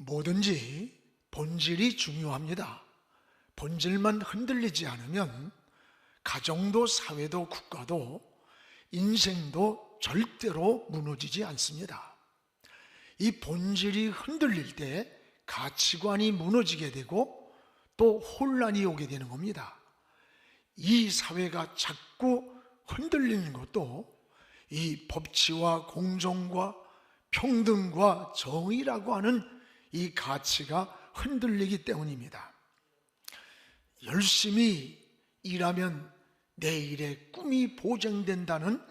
뭐든지 본질이 중요합니다. 본질만 흔들리지 않으면 가정도 사회도 국가도 인생도 절대로 무너지지 않습니다. 이 본질이 흔들릴 때 가치관이 무너지게 되고 또 혼란이 오게 되는 겁니다. 이 사회가 자꾸 흔들리는 것도 이 법치와 공정과 평등과 정의라고 하는 이 가치가 흔들리기 때문입니다. 열심히 일하면 내일의 꿈이 보장된다는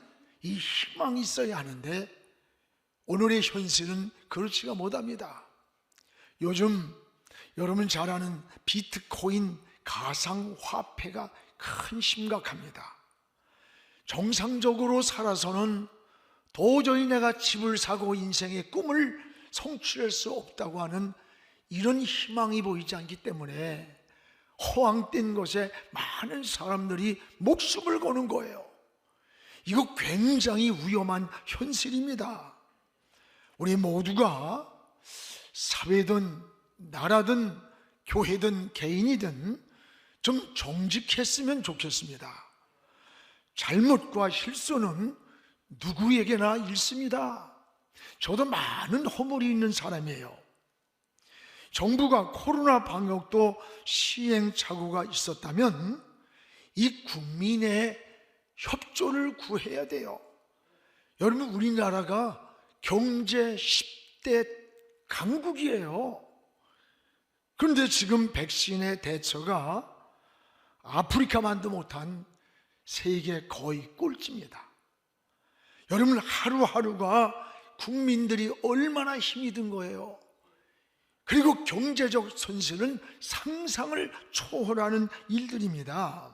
이 희망이 있어야 하는데 오늘의 현실은 그렇지가 못합니다. 요즘 여러분 잘 아는 비트코인 가상화폐가 큰 심각합니다. 정상적으로 살아서는 도저히 내가 집을 사고 인생의 꿈을 성취할 수 없다고 하는 이런 희망이 보이지 않기 때문에 허황된 것에 많은 사람들이 목숨을 거는 거예요. 이거 굉장히 위험한 현실입니다. 우리 모두가 사회든 나라든 교회든 개인이든 좀 정직했으면 좋겠습니다. 잘못과 실수는 누구에게나 있습니다. 저도 많은 허물이 있는 사람이에요. 정부가 코로나 방역도 시행착오가 있었다면 이 국민의 협조를 구해야 돼요. 여러분, 우리나라가 경제 10대 강국이에요. 그런데 지금 백신의 대처가 아프리카만도 못한 세계 거의 꼴찌입니다. 여러분, 하루하루가 국민들이 얼마나 힘이 든 거예요. 그리고 경제적 손실은 상상을 초월하는 일들입니다.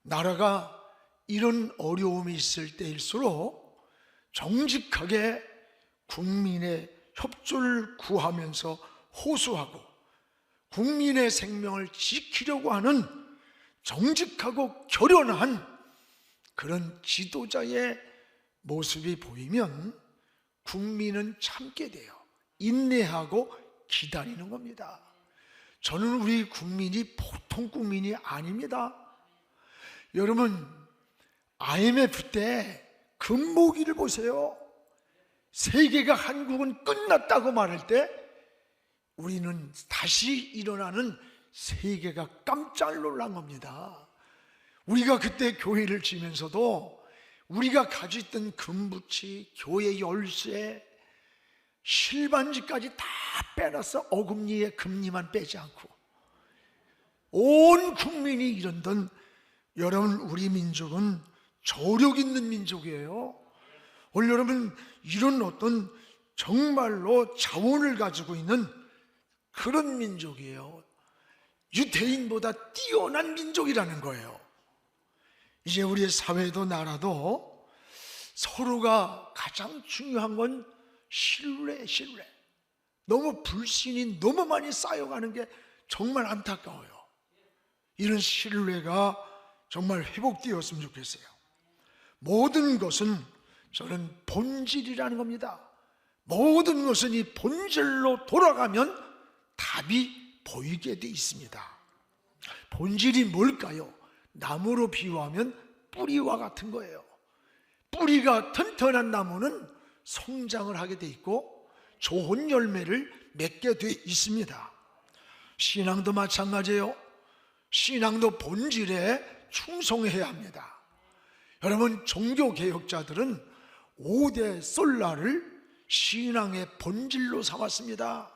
나라가 이런 어려움이 있을 때일수록 정직하게 국민의 협조를 구하면서 호소하고 국민의 생명을 지키려고 하는 정직하고 결연한 그런 지도자의 모습이 보이면 국민은 참게 돼요. 인내하고 기다리는 겁니다. 저는 우리 국민이 보통 국민이 아닙니다. 여러분, IMF 때 금모기를 보세요. 세계가 한국은 끝났다고 말할 때 우리는 다시 일어나는 세계가 깜짝 놀란 겁니다. 우리가 그때 교회를 지면서도 우리가 가지고 있던 금부치, 교회 열쇠, 실반지까지 다 빼놨어. 어금니에 금리만 빼지 않고. 온 국민이 이런던, 여러분, 우리 민족은 저력 있는 민족이에요. 오늘 여러분, 이런 어떤 정말로 자원을 가지고 있는 그런 민족이에요. 유대인보다 뛰어난 민족이라는 거예요. 이제 우리의 사회도 나라도 서로가 가장 중요한 건 신뢰. 너무 불신이 너무 많이 쌓여가는 게 정말 안타까워요. 이런 신뢰가 정말 회복되었으면 좋겠어요. 모든 것은 저는 본질이라는 겁니다. 모든 것은 이 본질로 돌아가면 답이 보이게 돼 있습니다. 본질이 뭘까요? 나무로 비유하면 뿌리와 같은 거예요. 뿌리가 튼튼한 나무는 성장을 하게 돼 있고 좋은 열매를 맺게 돼 있습니다. 신앙도 마찬가지예요. 신앙도 본질에 충성해야 합니다. 여러분, 종교개혁자들은 5대 솔라를 신앙의 본질로 삼았습니다.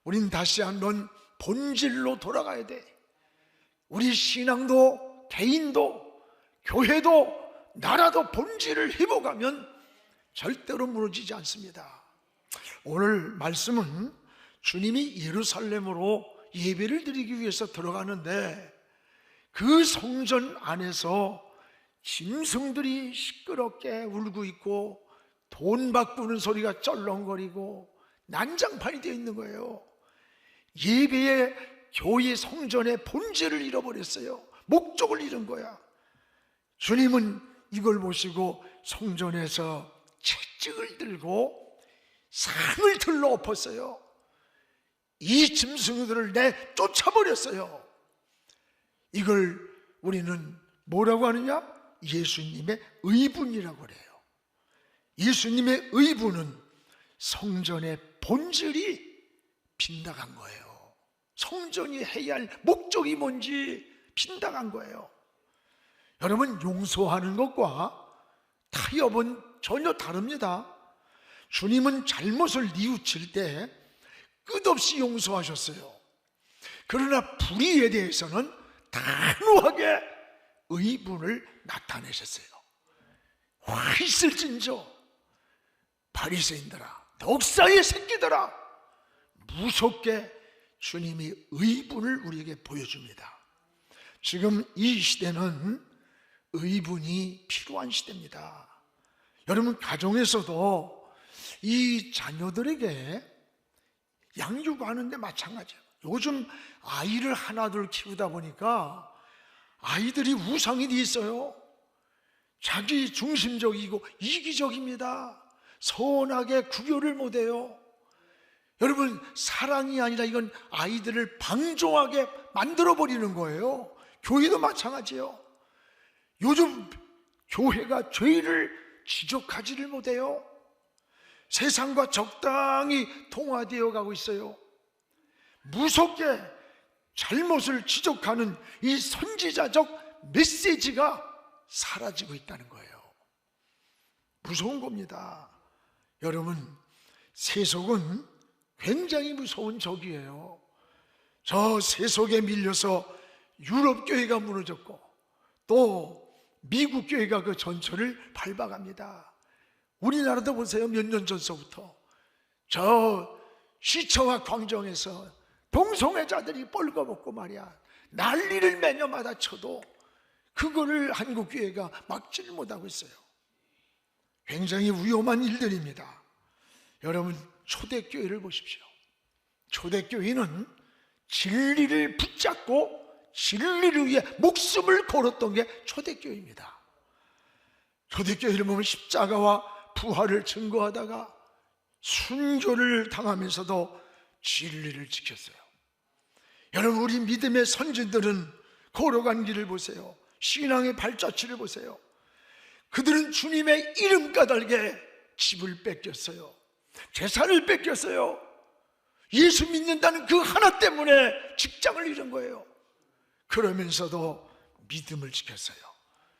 우린 다시 한번 본질로 돌아가야 돼. 우리 신앙도 개인도 교회도 나라도 본질을 회복하면 절대로 무너지지 않습니다. 오늘 말씀은 주님이 예루살렘으로 예배를 드리기 위해서 들어가는데 그 성전 안에서 짐승들이 시끄럽게 울고 있고 돈 바꾸는 소리가 쩔렁거리고 난장판이 되어 있는 거예요. 예배의 교회 성전의 본질을 잃어버렸어요. 목적을 잃은 거야. 주님은 이걸 보시고 성전에서 채찍을 들고 상을 들러 엎었어요. 이 짐승들을 내쫓아버렸어요. 이걸 우리는 뭐라고 하느냐? 예수님의 의분이라고 그래요. 예수님의 의분은 성전의 본질이 빗나간 거예요. 성전이 해야 할 목적이 뭔지 빗나간 거예요. 여러분, 용서하는 것과 타협은 전혀 다릅니다. 주님은 잘못을 뉘우칠 때 끝없이 용서하셨어요. 그러나 불의에 대해서는 단호하게 의분을 나타내셨어요. 와, 있을진저 바리새인들아, 넉사의 새끼들아, 무섭게 주님이 의분을 우리에게 보여줍니다. 지금 이 시대는 의분이 필요한 시대입니다. 여러분, 가정에서도 이 자녀들에게 양육하는데 마찬가지예요. 요즘 아이를 하나둘 키우다 보니까 아이들이 우상이 돼 있어요. 자기 중심적이고 이기적입니다. 선하게 구별을 못해요. 여러분, 사랑이 아니라 이건 아이들을 방종하게 만들어버리는 거예요. 교회도 마찬가지예요. 요즘 교회가 죄를 지적하지를 못해요. 세상과 적당히 통화되어 가고 있어요. 무섭게 잘못을 지적하는 이 선지자적 메시지가 사라지고 있다는 거예요. 무서운 겁니다. 여러분, 세속은 굉장히 무서운 적이에요. 저 세속에 밀려서 유럽 교회가 무너졌고 또 미국 교회가 그 전철을 밟아갑니다. 우리나라도 보세요. 몇 년 전서부터 저 시청학 광장에서 동성애자들이 뻘거벗고 말이야 난리를 매년마다 쳐도 그거를 한국교회가 막지를 못하고 있어요. 굉장히 위험한 일들입니다. 여러분, 초대교회를 보십시오. 초대교회는 진리를 붙잡고 진리를 위해 목숨을 걸었던 게 초대교회입니다. 초대교회를 보면 십자가와 부활을 증거하다가 순교를 당하면서도 진리를 지켰어요. 여러분, 우리 믿음의 선진들은 걸어간 길을 보세요. 신앙의 발자취를 보세요. 그들은 주님의 이름 까닭에 집을 뺏겼어요. 재산을 뺏겼어요. 예수 믿는다는 그 하나 때문에 직장을 잃은 거예요. 그러면서도 믿음을 지켰어요.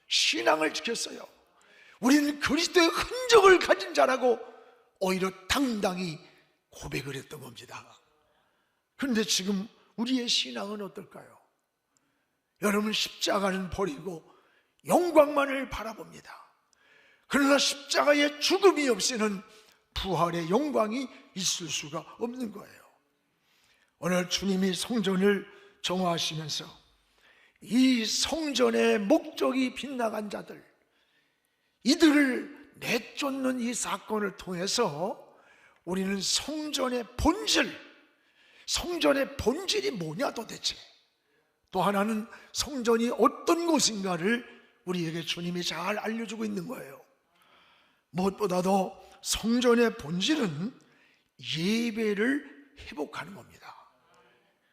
신앙을 지켰어요. 우리는 그리스도의 흔적을 가진 자라고 오히려 당당히 고백을 했던 겁니다. 그런데 지금 우리의 신앙은 어떨까요? 여러분, 십자가는 버리고 영광만을 바라봅니다. 그러나 십자가의 죽음이 없이는 부활의 영광이 있을 수가 없는 거예요. 오늘 주님이 성전을 정화하시면서 이 성전의 목적이 빗나간 자들, 이들을 내쫓는 이 사건을 통해서 우리는 성전의 본질이 뭐냐 도대체, 또 하나는 성전이 어떤 곳인가를 우리에게 주님이 잘 알려주고 있는 거예요. 무엇보다도 성전의 본질은 예배를 회복하는 겁니다.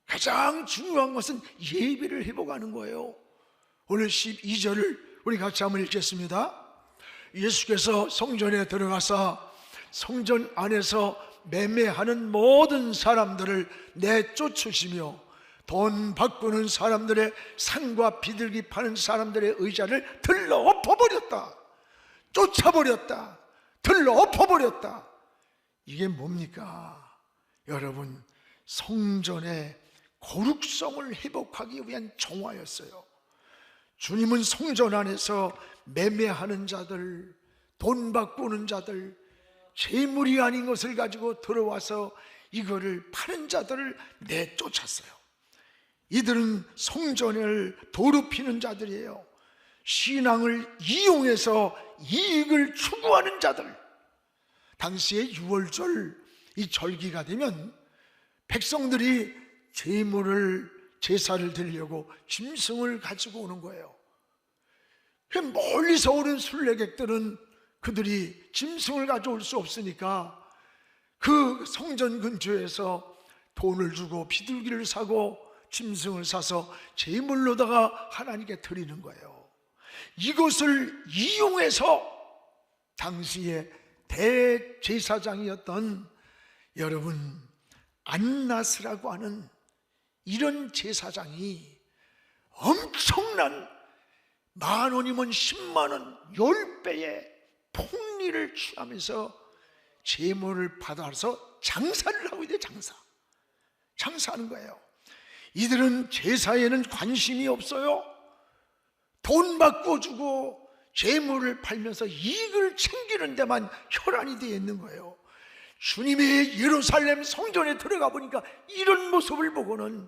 가장 중요한 것은 예배를 회복하는 거예요. 오늘 12절을 우리 같이 한번 읽겠습니다. 예수께서 성전에 들어가서 성전 안에서 매매하는 모든 사람들을 내쫓으시며 돈 바꾸는 사람들의 상과 비둘기 파는 사람들의 의자를 들러 엎어버렸다. 쫓아버렸다. 들러 엎어버렸다. 이게 뭡니까? 여러분, 성전의 거룩성을 회복하기 위한 정화였어요. 주님은 성전 안에서 매매하는 자들, 돈 바꾸는 자들, 재물이 아닌 것을 가지고 들어와서 이거를 파는 자들을 내쫓았어요. 이들은 성전을 더럽히는 자들이에요. 신앙을 이용해서 이익을 추구하는 자들. 당시에 6월절 이 절기가 되면 백성들이 제사를 드리려고 짐승을 가지고 오는 거예요. 멀리서 오는 순례객들은 그들이 짐승을 가져올 수 없으니까 그 성전 근처에서 돈을 주고 비둘기를 사고 짐승을 사서 제물로다가 하나님께 드리는 거예요. 이것을 이용해서 당시에 대제사장이었던 여러분 안나스라고 하는 이런 제사장이 엄청난 10,000원이면 100,000원 10배의 폭리를 취하면서 제물을 받아서 장사를 하고 있대요. 장사하는 거예요. 이들은 제사에는 관심이 없어요. 돈 바꿔주고 제물을 팔면서 이익을 챙기는 데만 혈안이 되어 있는 거예요. 주님의 예루살렘 성전에 들어가 보니까 이런 모습을 보고는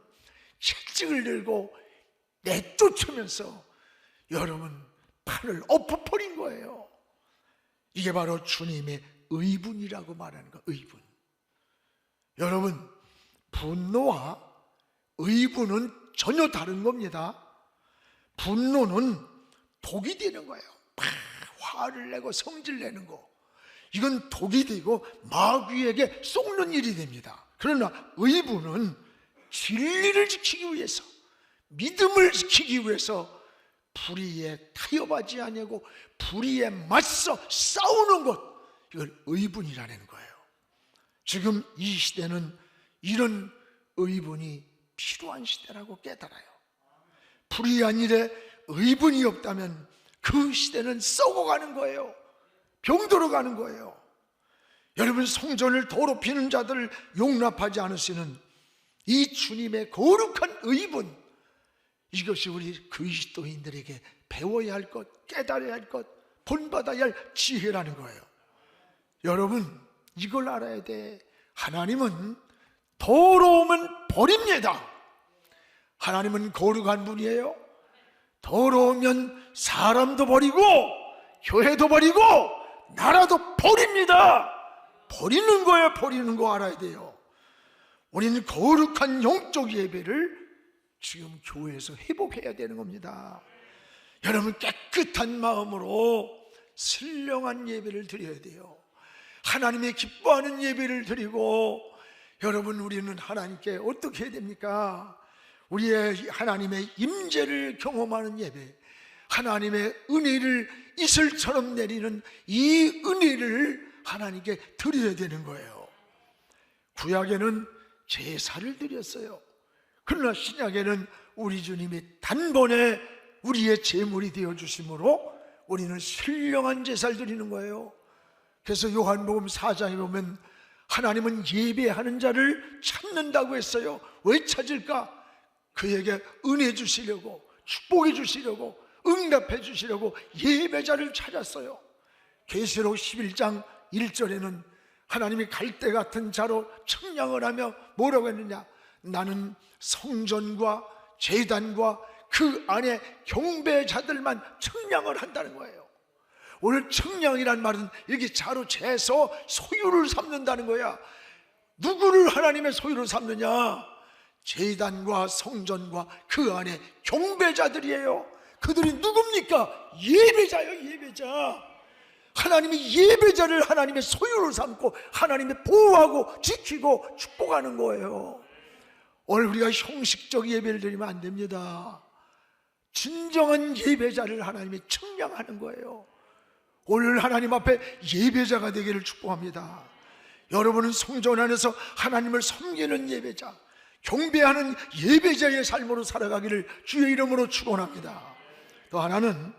채찍을 들고 내쫓으면서 여러분 팔을 엎어버린 거예요. 이게 바로 주님의 의분이라고 말하는 거. 의분. 여러분 분노와 의분은 전혀 다른 겁니다. 분노는 독이 되는 거예요. 화를 내고 성질 내는 거, 이건 독이 되고 마귀에게 쏟는 일이 됩니다. 그러나 의분은 진리를 지키기 위해서, 믿음을 지키기 위해서 불의에 타협하지 아니하고 불의에 맞서 싸우는 것, 이걸 의분이라는 거예요. 지금 이 시대는 이런 의분이 필요한 시대라고 깨달아요. 불의한 일에 의분이 없다면 그 시대는 썩어가는 거예요. 병들어가는 거예요. 여러분 성전을 더럽히는 자들을 용납하지 않으시는 이 주님의 거룩한 의분, 이것이 우리 그리스도인들에게 배워야 할 것, 깨달아야 할 것, 본받아야 할 지혜라는 거예요. 여러분 이걸 알아야 돼. 하나님은 더러우면 버립니다. 하나님은 거룩한 분이에요. 더러우면 사람도 버리고 교회도 버리고 나라도 버립니다. 버리는 거예요. 버리는 거 알아야 돼요. 우리는 거룩한 영적 예배를 지금 교회에서 회복해야 되는 겁니다. 여러분 깨끗한 마음으로 신령한 예배를 드려야 돼요. 하나님의 기뻐하는 예배를 드리고, 여러분 우리는 하나님께 어떻게 해야 됩니까? 우리의 하나님의 임재를 경험하는 예배, 하나님의 은혜를 이슬처럼 내리는 이 은혜를 하나님께 드려야 되는 거예요. 구약에는 제사를 드렸어요. 그러나 신약에는 우리 주님이 단번에 우리의 제물이 되어주심으로 우리는 신령한 제사를 드리는 거예요. 그래서 요한복음 4장에 보면 하나님은 예배하는 자를 찾는다고 했어요. 왜 찾을까? 그에게 은혜 주시려고, 축복해 주시려고, 응답해 주시려고 예배자를 찾았어요. 계시록 11장 1절에는 하나님이 갈대 같은 자로 청량을 하며 뭐라고 했느냐? 나는 성전과 제단과 그 안에 경배자들만 청량을 한다는 거예요. 오늘 청량이란 말은 이렇게 자로 재서 소유를 삼는다는 거야. 누구를 하나님의 소유를 삼느냐? 제단과 성전과 그 안에 경배자들이에요. 그들이 누굽니까? 예배자요, 예배자. 하나님이 예배자를 하나님의 소유를 삼고 하나님의 보호하고 지키고 축복하는 거예요. 오늘 우리가 형식적 예배를 드리면 안 됩니다. 진정한 예배자를 하나님이 청량하는 거예요. 오늘 하나님 앞에 예배자가 되기를 축복합니다. 여러분은 성전 안에서 하나님을 섬기는 예배자, 경배하는 예배자의 삶으로 살아가기를 주의 이름으로 축원합니다. 또 하나는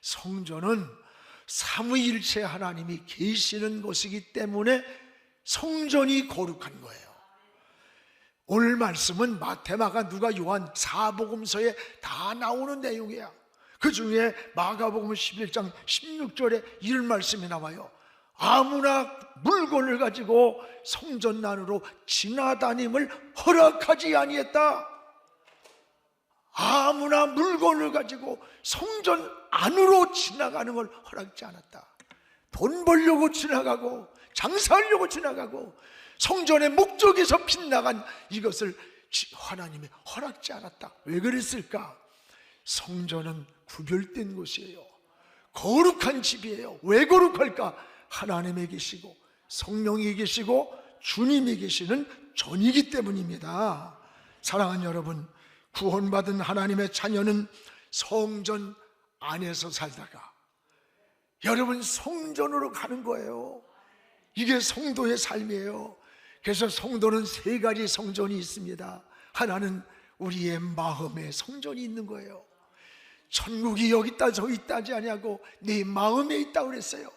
성전은 삼위일체 하나님이 계시는 곳이기 때문에 성전이 거룩한 거예요. 오늘 말씀은 마태, 마가, 누가, 요한 4복음서에 다 나오는 내용이야. 그 중에 마가복음 11장 16절에 이런 말씀이 나와요. 아무나 물건을 가지고 성전 안으로 지나다님을 허락하지 아니했다. 아무나 물건을 가지고 성전 안으로 지나가는 걸 허락지 않았다. 돈 벌려고 지나가고 장사하려고 지나가고 성전의 목적에서 빗나간 이것을 하나님이 허락지 않았다. 왜 그랬을까? 성전은 구별된 곳이에요. 거룩한 집이에요. 왜 거룩할까? 하나님이 계시고 성령이 계시고 주님이 계시는 전이기 때문입니다. 사랑하는 여러분, 구원받은 하나님의 자녀는 성전 안에서 살다가 여러분 성전으로 가는 거예요. 이게 성도의 삶이에요. 그래서 성도는 세 가지 성전이 있습니다. 하나는 우리의 마음의 성전이 있는 거예요. 천국이 여기 있다 저기 있다지 아니하고 네 마음에 있다고 그랬어요.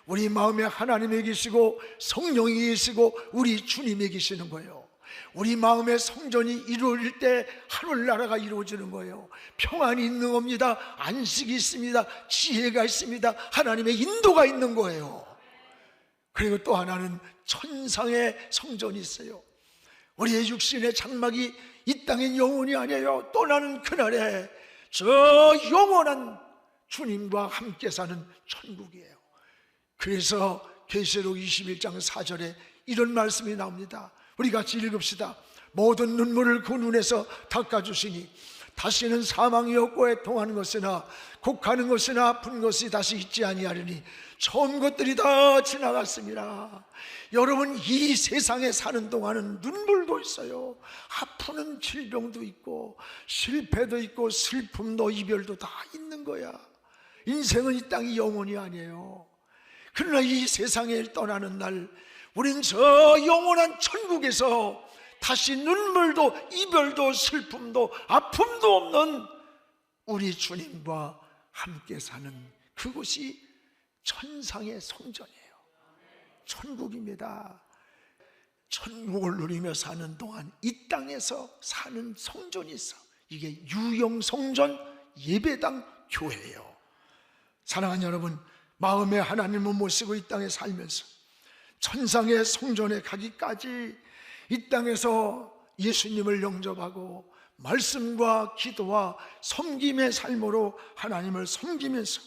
우리 마음에 하나님이 계시고 성령이 계시고 우리 주님이 계시는 거예요. 우리 마음의 성전이 이루어질 때 하늘나라가 이루어지는 거예요. 평안이 있는 겁니다. 안식이 있습니다. 지혜가 있습니다. 하나님의 인도가 있는 거예요. 그리고 또 하나는 천상의 성전이 있어요. 우리의 육신의 장막이 이 땅의 영혼이 아니에요. 떠나는 그날에 저 영원한 주님과 함께 사는 천국이에요. 그래서 계시록 21장 4절에 이런 말씀이 나옵니다. 우리 같이 읽읍시다. 모든 눈물을 그 눈에서 닦아주시니 다시는 사망이 없고 애통하는 것이나 곡하는 것이나 아픈 것이 다시 있지 아니하리니 처음 것들이 다 지나갔습니다. 여러분, 이 세상에 사는 동안은 눈물도 있어요. 아프는 질병도 있고 실패도 있고 슬픔도 이별도 다 있는 거야. 인생은 이 땅이 영원이 아니에요. 그러나 이 세상을 떠나는 날 우린 저 영원한 천국에서 다시 눈물도 이별도 슬픔도 아픔도 없는 우리 주님과 함께 사는 그곳이 천상의 성전이에요. 천국입니다. 천국을 누리며 사는 동안 이 땅에서 사는 성전이 있어. 이게 유영성전 예배당 교회예요. 사랑하는 여러분, 마음에 하나님을 모시고 이 땅에 살면서 천상의 성전에 가기까지 이 땅에서 예수님을 영접하고 말씀과 기도와 섬김의 삶으로 하나님을 섬기면서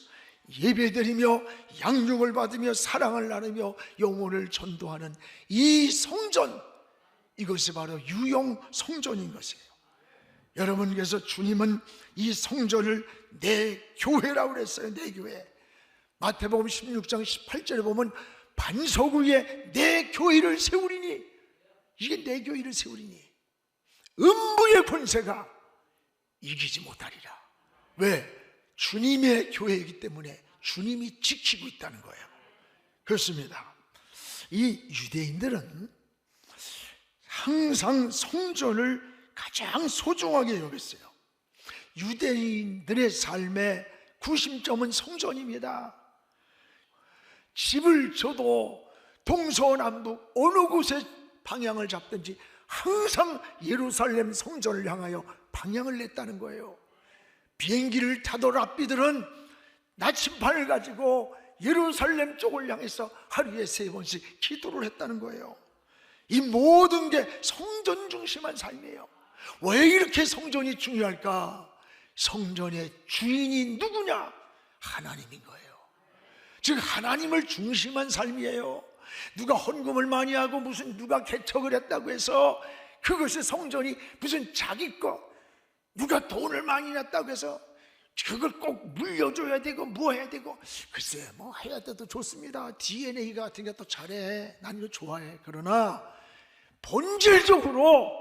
예배드리며 양육을 받으며 사랑을 나누며 영혼을 전도하는 이 성전, 이것이 바로 유용 성전인 것이에요. 여러분께서 주님은 이 성전을 내 교회라고 그랬어요. 내 교회. 마태복음 16장 18절에 보면 반석 위에 내 교회를 세우리니, 이게 내 교회를 세우리니 음부의 권세가 이기지 못하리라. 왜? 주님의 교회이기 때문에 주님이 지키고 있다는 거예요. 그렇습니다. 이 유대인들은 항상 성전을 가장 소중하게 여겼어요. 유대인들의 삶의 구심점은 성전입니다. 집을 줘도 동서남북 어느 곳에 방향을 잡든지 항상 예루살렘 성전을 향하여 방향을 냈다는 거예요. 비행기를 타던 랍비들은 나침반을 가지고 예루살렘 쪽을 향해서 하루에 3번씩 기도를 했다는 거예요. 이 모든 게 성전 중심한 삶이에요. 왜 이렇게 성전이 중요할까? 성전의 주인이 누구냐? 하나님인 거예요. 즉 하나님을 중심한 삶이에요. 누가 헌금을 많이 하고 무슨 누가 개척을 했다고 해서 그것이 성전이 무슨 자기 거, 누가 돈을 많이 냈다고 해서 그걸 꼭 물려줘야 되고 뭐 해야 되고, 글쎄 뭐 해야 돼도 좋습니다. DNA 같은 게 또 잘해. 난 이거 좋아해. 그러나 본질적으로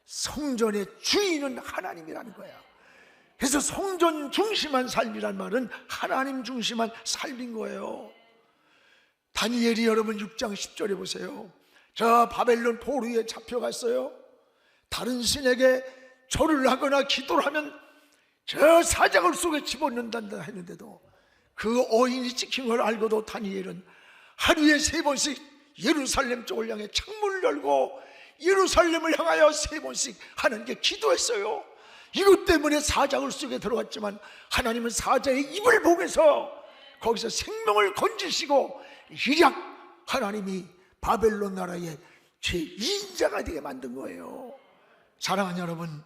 성전의 주인은 하나님이라는 거야. 그래서 성전 중심한 삶이란 말은 하나님 중심한 삶인 거예요. 다니엘이 여러분 6장 10절에 보세요. 저 바벨론 포로에 잡혀갔어요. 다른 신에게 절을 하거나 기도를 하면 저 사자굴 속에 집어넣는다 했는데도 그 어인이 찍힌 걸 알고도 다니엘은 하루에 3번씩 예루살렘 쪽을 향해 창문을 열고 예루살렘을 향하여 3번씩 하나님께 기도했어요. 이것 때문에 사자굴 속에 들어갔지만 하나님은 사자의 입을 보면서 거기서 생명을 건지시고 일약 하나님이 바벨론 나라의 제2인자가 되게 만든 거예요. 사랑하는 여러분,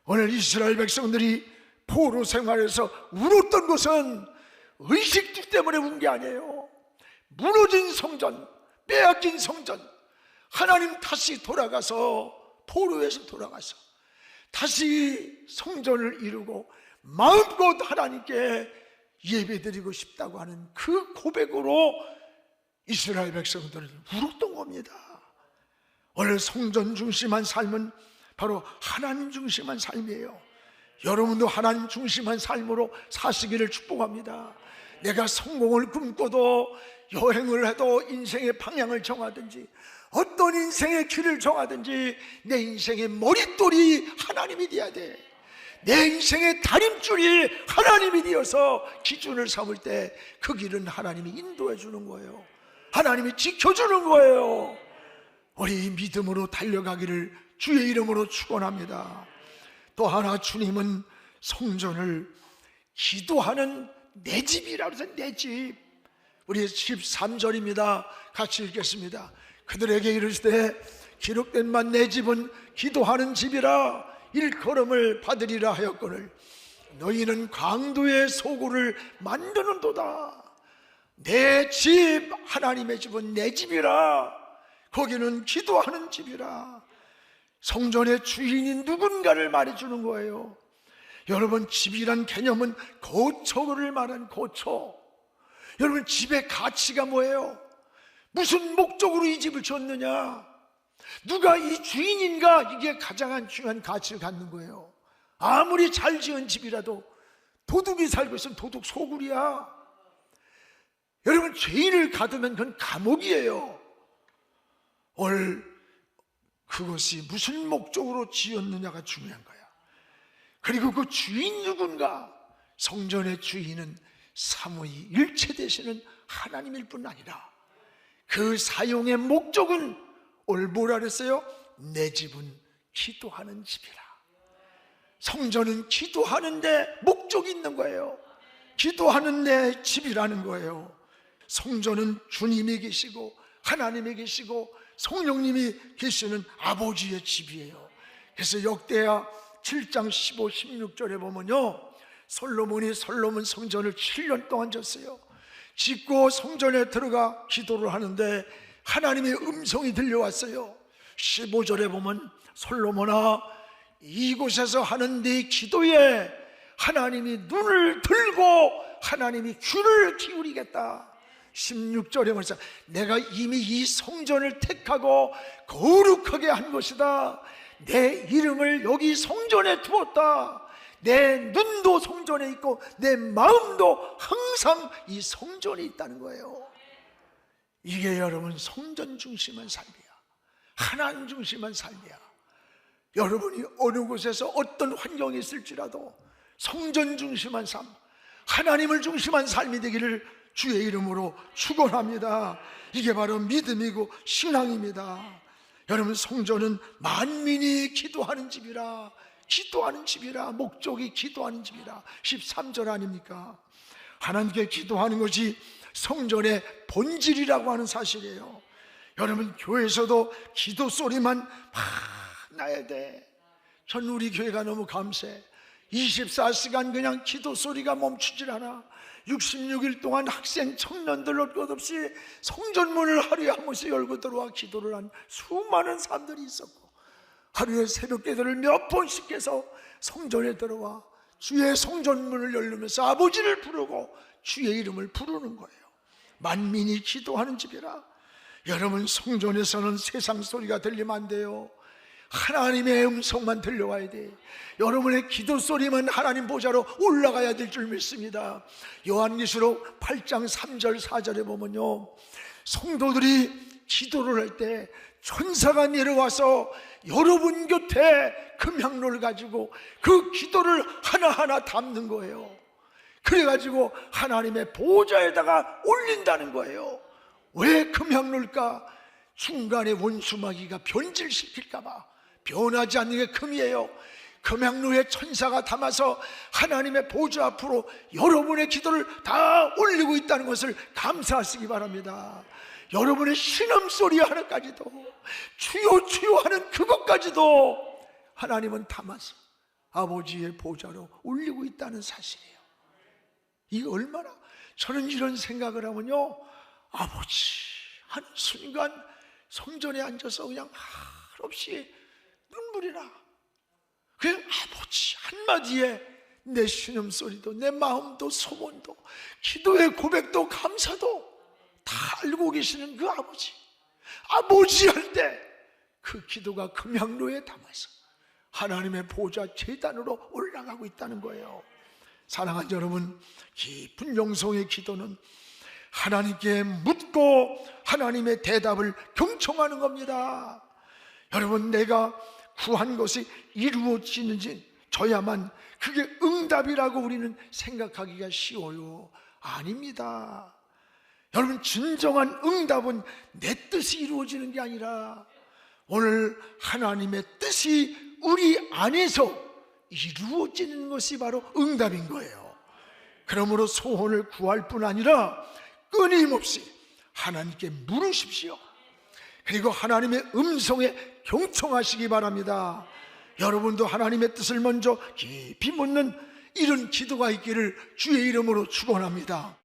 오늘 이스라엘 백성들이 포로 생활에서 울었던 것은 의식주 때문에 운 게 아니에요. 무너진 성전, 빼앗긴 성전, 하나님 다시 돌아가서 포로에서 돌아가서 다시 성전을 이루고 마음껏 하나님께 예배드리고 싶다고 하는 그 고백으로 이스라엘 백성들은 울었던 겁니다. 오늘 성전 중심한 삶은 바로 하나님 중심한 삶이에요. 여러분도 하나님 중심한 삶으로 사시기를 축복합니다. 내가 성공을 꿈꿔도, 여행을 해도, 인생의 방향을 정하든지, 어떤 인생의 길을 정하든지 내 인생의 머릿돌이 하나님이 되어야 돼. 내 인생의 다림줄이 하나님이 되어서 기준을 삼을 때 그 길은 하나님이 인도해 주는 거예요. 하나님이 지켜주는 거예요. 우리 믿음으로 달려가기를 주의 이름으로 축원합니다. 또 하나, 주님은 성전을 기도하는 내 집이라고 해서 내 집. 우리 13절입니다. 같이 읽겠습니다. 그들에게 이르시되 기록된 바 내 집은 기도하는 집이라 일컬음을 받으리라 하였거늘 너희는 강도의 소굴을 만드는도다. 내 집, 하나님의 집은 내 집이라. 거기는 기도하는 집이라. 성전의 주인이 누군가를 말해주는 거예요. 여러분, 집이란 개념은 거처를 말하는 거처. 여러분, 집의 가치가 뭐예요? 무슨 목적으로 이 집을 지었느냐? 누가 이 주인인가? 이게 가장 중요한 가치를 갖는 거예요. 아무리 잘 지은 집이라도 도둑이 살고 있으면 도둑 소굴이야. 여러분, 죄인을 가두면 그건 감옥이에요. 오늘 그것이 무슨 목적으로 지었느냐가 중요한 거야. 그리고 그 주인 누군가? 성전의 주인은 사무이 일체 되시는 하나님일 뿐 아니라 그 사용의 목적은 오늘 뭐라 그랬어요? 내 집은 기도하는 집이라. 성전은 기도하는데 목적이 있는 거예요. 기도하는 내 집이라는 거예요. 성전은 주님이 계시고 하나님이 계시고 성령님이 계시는 아버지의 집이에요. 그래서 역대하 7장 15, 16절에 보면요, 솔로몬 성전을 7년 동안 졌어요. 짓고 성전에 들어가 기도를 하는데 하나님의 음성이 들려왔어요. 15절에 보면 솔로몬아, 이곳에서 하는 네 기도에 하나님이 눈을 들고 하나님이 귀를 기울이겠다. 16절에 말씀, 내가 이미 이 성전을 택하고 거룩하게 한 것이다. 내 이름을 여기 성전에 두었다. 내 눈도 성전에 있고 내 마음도 항상 이 성전에 있다는 거예요. 이게 여러분 성전 중심한 삶이야. 하나님 중심한 삶이야. 여러분이 어느 곳에서 어떤 환경이 있을지라도 성전 중심한 삶, 하나님을 중심한 삶이 되기를 주의 이름으로 축원합니다. 이게 바로 믿음이고 신앙입니다. 여러분, 성전은 만민이 기도하는 집이라. 기도하는 집이라. 목적이 기도하는 집이라. 13절 아닙니까? 하나님께 기도하는 것이 성전의 본질이라고 하는 사실이에요. 여러분, 교회에서도 기도 소리만 막 나야 돼. 전 우리 교회가 너무 감사해. 24시간 그냥 기도 소리가 멈추질 않아. 66일 동안 학생, 청년들 올 것 없이 성전문을 하루에 한 번씩 열고 들어와 기도를 한 수많은 사람들이 있었고, 하루에 새벽 기도를 몇 번씩 해서 성전에 들어와 주의 성전문을 열면서 아버지를 부르고 주의 이름을 부르는 거예요. 만민이 기도하는 집이라. 여러분, 성전에서는 세상 소리가 들리면 안 돼요. 하나님의 음성만 들려와야 돼. 여러분의 기도 소리만 하나님 보좌로 올라가야 될 줄 믿습니다. 요한계시록 8장 3절 4절에 보면요, 성도들이 기도를 할 때 천사가 내려와서 여러분 곁에 금향로를 가지고 그 기도를 하나하나 담는 거예요. 그래가지고 하나님의 보좌에다가 올린다는 거예요. 왜 금향로일까? 중간에 원수마귀가 변질시킬까봐. 변하지 않는 게 금이에요. 금향로에 천사가 담아서 하나님의 보좌 앞으로 여러분의 기도를 다 올리고 있다는 것을 감사하시기 바랍니다. 여러분의 신음소리 하나까지도, 주여 주여 하는 그것까지도 하나님은 담아서 아버지의 보좌로 올리고 있다는 사실이에요. 이게 얼마나, 저는 이런 생각을 하면요, 아버지 하는 순간 성전에 앉아서 그냥 한없이 눈물이 나. 그냥 아버지 한마디에 내 신음소리도, 내 마음도, 소원도, 기도의 고백도, 감사도 다 알고 계시는 그 아버지, 아버지 할 때 그 기도가 금양로에 담아서 하나님의 보좌 제단으로 올라가고 있다는 거예요. 사랑하는 여러분, 깊은 영성의 기도는 하나님께 묻고 하나님의 대답을 경청하는 겁니다. 여러분, 내가 구한 것이 이루어지는지 저야만 그게 응답이라고 우리는 생각하기가 쉬워요. 아닙니다. 여러분, 진정한 응답은 내 뜻이 이루어지는 게 아니라 오늘 하나님의 뜻이 우리 안에서 이루어지는 것이 바로 응답인 거예요. 그러므로 소원을 구할 뿐 아니라 끊임없이 하나님께 물으십시오. 그리고 하나님의 음성에 경청하시기 바랍니다. 여러분도 하나님의 뜻을 먼저 깊이 묻는 이런 기도가 있기를 주의 이름으로 축원합니다.